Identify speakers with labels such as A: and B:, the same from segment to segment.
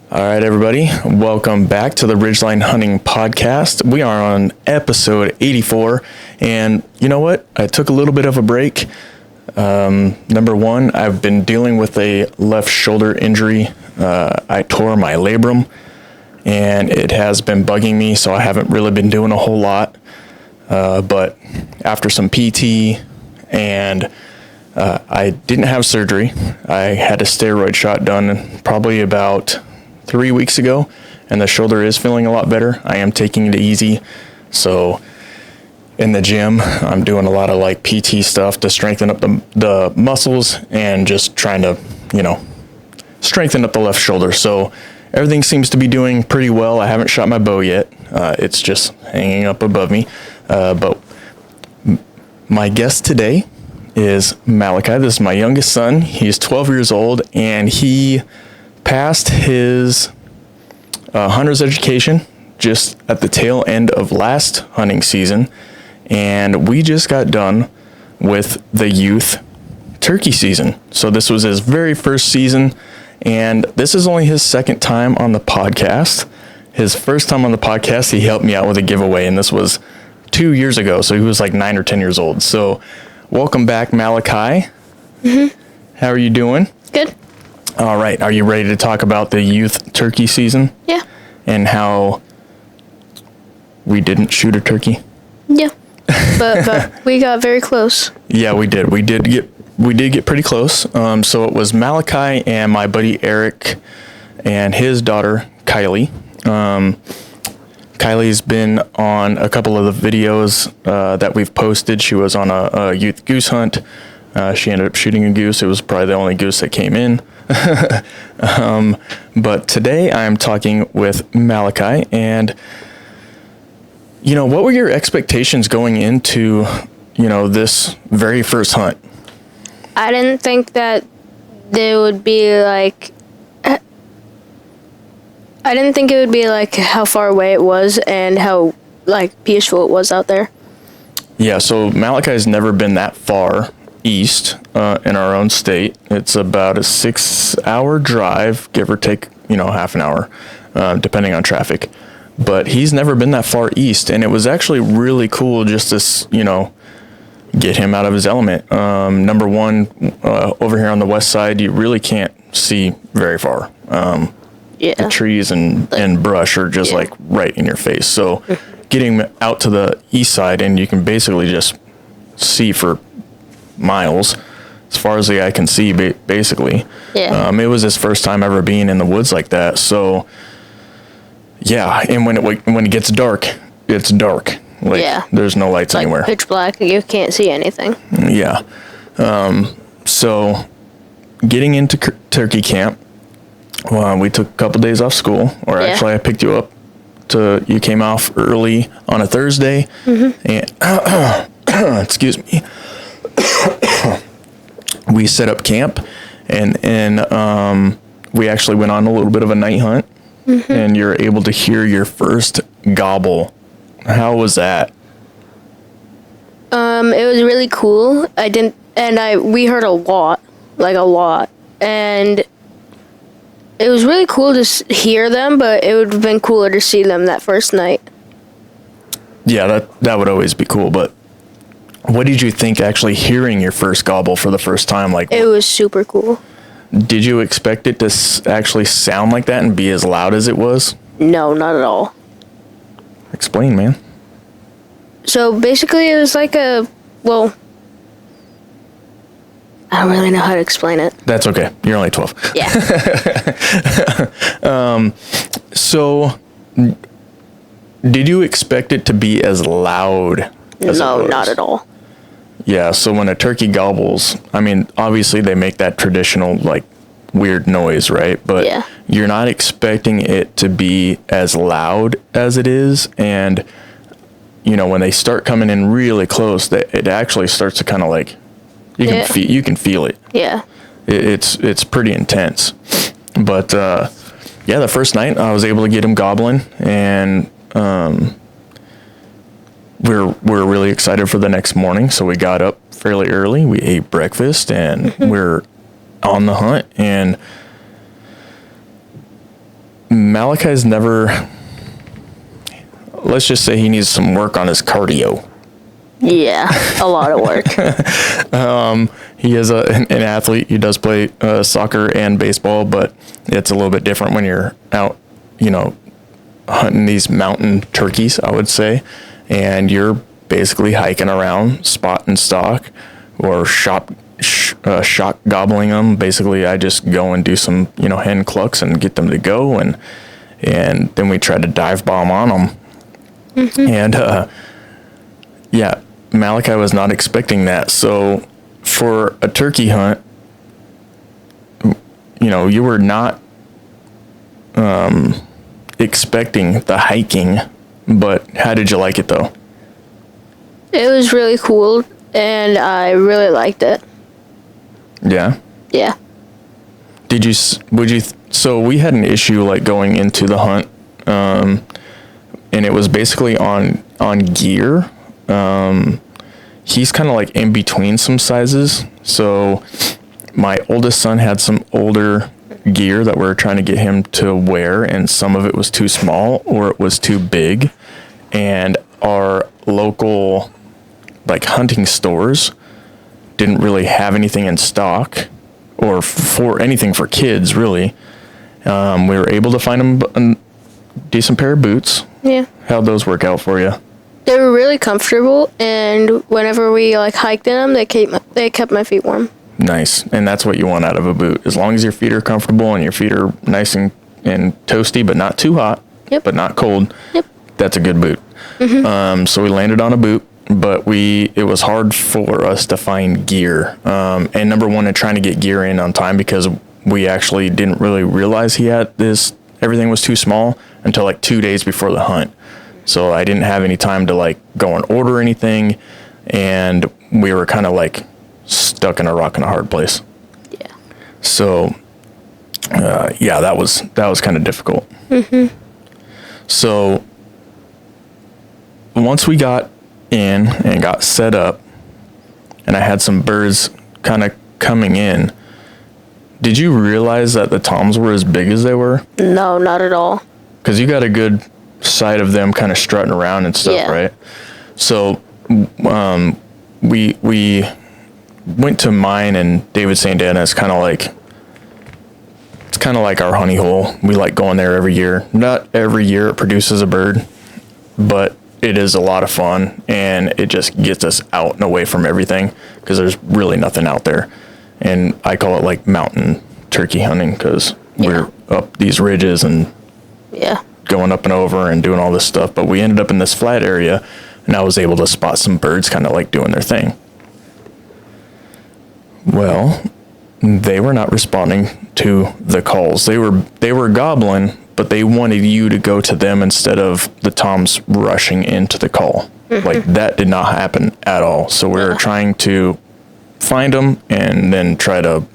A: All right, everybody, welcome back to the Ridgeline Hunting podcast. We are on episode 84, and you know what? I took a little bit of a break. Number one, I've been dealing with a left shoulder injury. I tore my labrum, and it has been bugging me, so I haven't really been doing a whole lot. But after some PT and I didn't have surgery. I had a steroid shot done probably about 3 weeks ago, and the shoulder is feeling a lot better. I am taking it easy. So in the gym, I'm doing a lot of like PT stuff to strengthen up the muscles and just trying to, strengthen up the left shoulder. So everything seems to be doing pretty well. I haven't shot my bow yet. It's just hanging up above me. But my guest today is Malachi. This is my youngest son. He's 12 years old, and he passed his hunter's education just at the tail end of last hunting season, and we just got done with the youth turkey season. So this was his very first season, and this is only his second time on the podcast. His first time on the podcast, he helped me out with a giveaway, and this was 2 years ago, so he was like 9 or 10 years old. So welcome back, Malachi. How are you doing?
B: Good.
A: All right. Are you ready to talk about the youth turkey season?
B: Yeah.
A: And how we didn't shoot a turkey?
B: Yeah. But we got very close.
A: Yeah, we did. We did get pretty close. So it was Malachi and my buddy Eric and his daughter Kylie. Kylie's been on a couple of the videos that we've posted. She was on a youth goose hunt. She ended up shooting a goose. It was probably the only goose that came in. But today I'm talking with Malachi, and what were your expectations going into, this very first hunt?
B: I didn't think that there would be like, I didn't think it would be like how far away it was and how like peaceful it was out there.
A: Yeah, so Malachi's never been that far east in our own state. It's about a 6-hour drive, give or take, half an hour, depending on traffic. But he's never been that far east, and it was actually really cool just to, get him out of his element. Number one, over here on the west side, you really can't see very far. The trees and brush are just like right in your face. So getting out to the east side, and you can basically just see for miles as far as the eye can see, basically. It was his first time ever being in the woods like that. So yeah, and when it gets dark, it's dark. There's no lights anywhere.
B: Pitch black. You can't see anything.
A: Yeah. So getting into turkey camp, we took a couple days off school, or actually I picked you up you came off early on a Thursday, and excuse me. We set up camp, and we actually went on a little bit of a night hunt, and you're able to hear your first gobble. How was that?
B: It was really cool. We heard a lot, and it was really cool to hear them, but it would have been cooler to see them that first night.
A: Yeah, that would always be cool, but what did you think actually hearing your first gobble for the first time?
B: It was super cool.
A: Did you expect it to actually sound like that and be as loud as it was?
B: No, not at all.
A: Explain, man.
B: So basically it was like I don't really know how to explain it.
A: That's okay. You're only 12.
B: Yeah.
A: So did you expect it to be as loud as it was?
B: Not at all.
A: Yeah, so when a turkey gobbles, obviously they make that traditional, weird noise, right? But you're not expecting it to be as loud as it is. And, when they start coming in really close, it actually starts to kind of you can feel it.
B: Yeah.
A: It's pretty intense. But, the first night I was able to get him gobbling, and we're really excited for the next morning. So we got up fairly early. We ate breakfast, and we're on the hunt. And Malachi's never, let's just say he needs some work on his cardio.
B: Yeah, a lot of work.
A: He is an athlete. He does play soccer and baseball, but it's a little bit different when you're out, hunting these mountain turkeys, I would say, and you're basically hiking around, spot and stock, or shock gobbling them. Basically, I just go and do some, hen clucks and get them to go, and then we try to dive bomb on them. And Malachi was not expecting that. So for a turkey hunt, you were not expecting the hiking, but how did you like it though?
B: It was really cool, and I really liked it.
A: Yeah?
B: Yeah.
A: So we had an issue like going into the hunt, and it was basically on gear. He's kind of like in between some sizes. So my oldest son had some older gear that we were trying to get him to wear, and some of it was too small or it was too big. And our local like hunting stores didn't really have anything in stock or for anything for kids really. We were able to find him a decent pair of boots.
B: Yeah.
A: How'd those work out for you?
B: They were really comfortable, and whenever we like hiked in them, they kept my feet warm.
A: Nice. And that's what you want out of a boot. As long as your feet are comfortable and your feet are nice and toasty, but not too hot, but not cold.
B: Yep.
A: That's a good boot. So we landed on a boot, but it was hard for us to find gear. And number one, trying to get gear in on time, because we actually didn't really realize he had everything was too small until like 2 days before the hunt. So I didn't have any time to like go and order anything, and we were kind of like stuck in a rock and a hard place.
B: Yeah.
A: So, that was kind of difficult. So once we got in and got set up, and I had some birds kind of coming in, did you realize that the toms were as big as they were?
B: No, not at all.
A: Because you got a good sight of them kind of strutting around and stuff, right? So we went to mine, and David St. Anna is kind of like our honey hole. We like going there every year. Not every year it produces a bird, but it is a lot of fun, and it just gets us out and away from everything, because there's really nothing out there. And I call it like mountain turkey hunting, because we're up these ridges and going up and over and doing all this stuff. But we ended up in this flat area, and I was able to spot some birds kind of like doing their thing. Well, they were not responding to the calls. They were gobbling, but they wanted you to go to them instead of the toms rushing into the call. Like, that did not happen at all. So we were trying to find them and then try to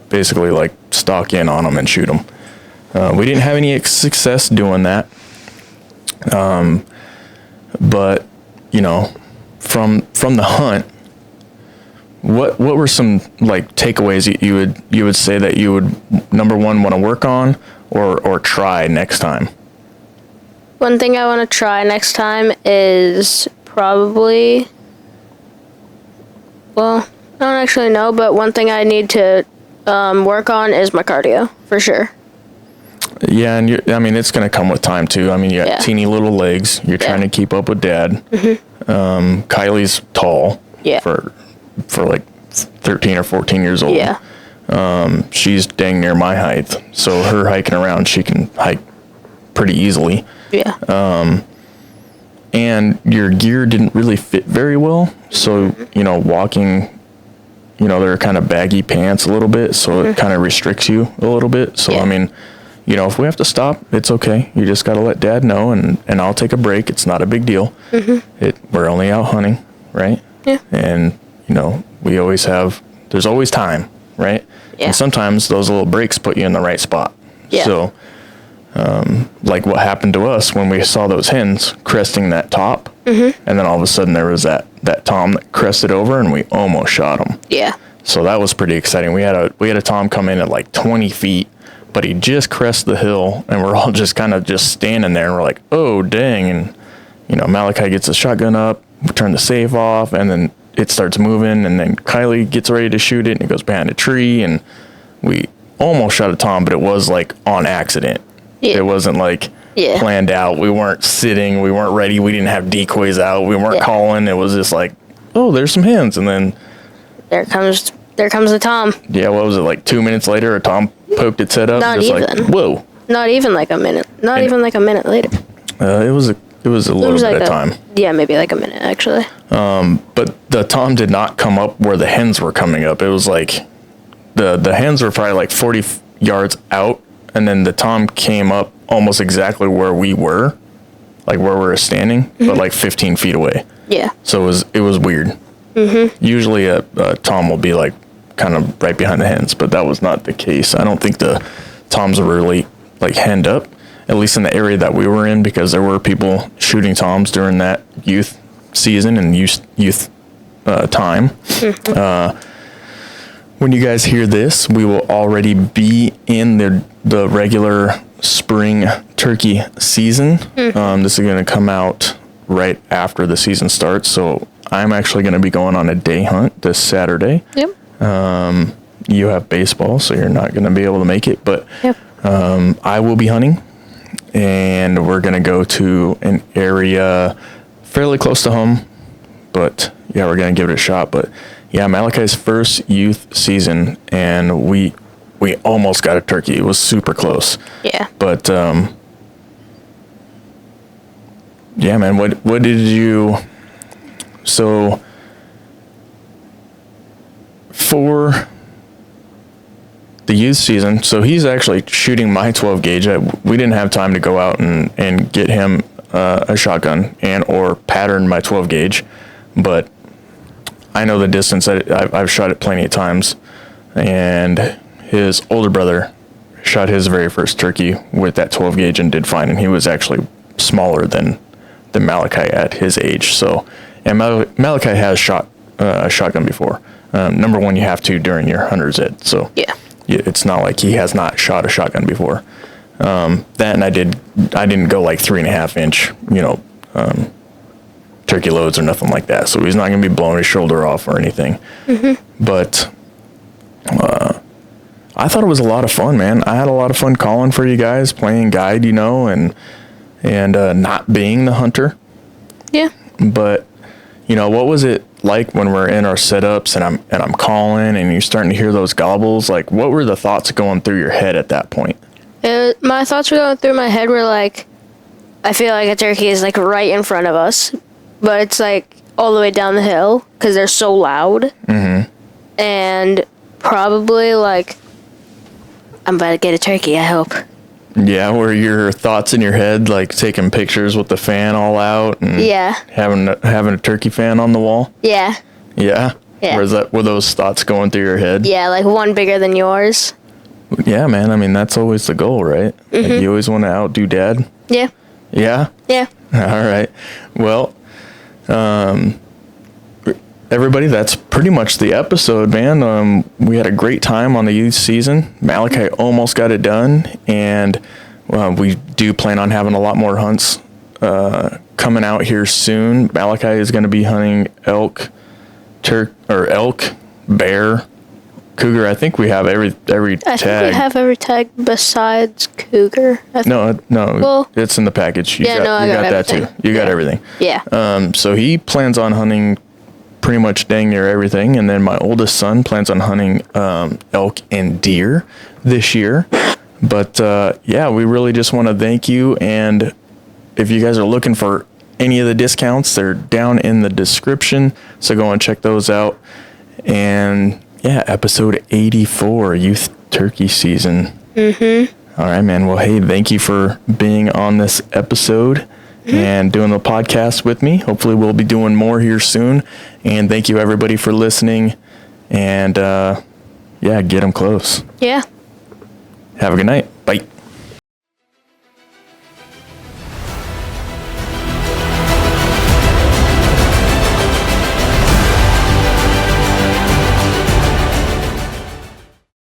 A: basically like stalk in on them and shoot them. We didn't have any success doing that. But from the hunt, what were some like takeaways you would say that you would, number one, want to work on or try next time?
B: One thing I want to try next time is probably, well, I don't actually know, but one thing I need to work on is my cardio, for sure.
A: Yeah, and it's going to come with time too. You got teeny little legs. You're trying to keep up with Dad. Kylie's tall.
B: Yeah.
A: For like 13 or 14 years old.
B: Yeah.
A: She's dang near my height, so her hiking around, she can hike pretty easily.
B: Yeah.
A: And your gear didn't really fit very well, so walking, they're kind of baggy pants a little bit, so it kind of restricts you a little bit. So if we have to stop, it's okay. You just got to let Dad know, and I'll take a break. It's not a big deal. We're only out hunting, right?
B: Yeah.
A: And there's always time, right?
B: Yeah.
A: And sometimes those little breaks put you in the right spot.
B: Yeah.
A: So, like what happened to us when we saw those hens cresting that top, and then all of a sudden there was that tom that crested over, and we almost shot him.
B: Yeah.
A: So that was pretty exciting. We had a tom come in at like 20 feet but he just crested the hill, and we're all just kind of just standing there, and we're like, oh, dang. And, Malachi gets the shotgun up, we turn the safe off, and then it starts moving, and then Kylie gets ready to shoot it, and it goes behind a tree, and we almost shot a tom, but it was like on accident. Yeah. It wasn't like planned out. We weren't sitting, we weren't ready, we didn't have decoys out, we weren't calling. It was just like, oh, there's some hens, and then there comes the tom. Yeah, what was it, like 2 minutes later, a tom poked its head up.
B: Not
A: just
B: even.
A: Like, whoa.
B: Not even like a minute. Not even like a minute later.
A: It was a little bit of time.
B: Yeah, maybe like a minute actually.
A: But the tom did not come up where the hens were coming up. It was like the hens were probably like 40 yards out, and then the tom came up almost exactly where we were, like where we were standing, but like 15 feet away. Yeah. So it was weird. Usually a tom will be like kind of right behind the hens, but that was not the case. I don't think the toms were really like henned up, at least in the area that we were in, because there were people shooting toms during that youth season and youth time. When you guys hear this, we will already be in the regular spring turkey season. This is going to come out right after the season starts, so I'm actually going to be going on a day hunt this Saturday. Yep. You have baseball, so you're not going to be able to make it, but I will be hunting, and we're going to go to an area fairly close to home, but yeah, we're going to give it a shot. But yeah, Malachi's first youth season, and we almost got a turkey. It was super close. Yeah. But yeah, man, what did you, so for the youth season, so he's actually shooting my 12 gauge. We didn't have time to go out and get him a shotgun and or pattern my 12 gauge, but I know the distance. I've shot it plenty of times, and his older brother shot his very first turkey with that 12 gauge and did fine, and he was actually smaller than Malachi at his age. So, and Malachi has shot a shotgun before. Number one, you have to during your hunter's ed. So yeah, it's not like he has not shot a shotgun before. That, and I didn't go like 3.5 inch, turkey loads or nothing like that. So he's not going to be blowing his shoulder off or anything. But I thought it was a lot of fun, man. I had a lot of fun calling for you guys, playing guide, and not being the hunter. Yeah. But what was it like when we're in our setups and I'm calling and you're starting to hear those gobbles? Like, what were the thoughts going through your head at that point?
B: My thoughts were going through my head were like, I feel like a turkey is like right in front of us, but it's like all the way down the hill because they're so loud. And probably like, I'm about to get a turkey, I hope.
A: Yeah, were your thoughts in your head like taking pictures with the fan all out and having a turkey fan on the wall? Yeah. Yeah? Yeah. Were those thoughts going through your head?
B: Yeah, like one bigger than yours.
A: Yeah, man. I mean, that's always the goal, right? Like, you always want to outdo dad? Yeah. Yeah? Yeah. All right. Well, everybody, that's pretty much the episode, man. We had a great time on the youth season. Malachi almost got it done, and we do plan on having a lot more hunts coming out here soon. Malachi is going to be hunting elk, bear, cougar. I think we have every tag.
B: I think we have every tag besides cougar.
A: No, well, it's in the package. You got that too. You got everything. Yeah. So he plans on hunting pretty much dang near everything, and then my oldest son plans on hunting elk and deer this year. But yeah, we really just want to thank you, and if you guys are looking for any of the discounts, they're down in the description, so go and check those out. And yeah, episode 84, youth turkey season. All right, man. Well, hey, thank you for being on this episode and doing the podcast with me. Hopefully we'll be doing more here soon. And thank you, everybody, for listening. And yeah, get them close. Yeah. Have a good night. Bye.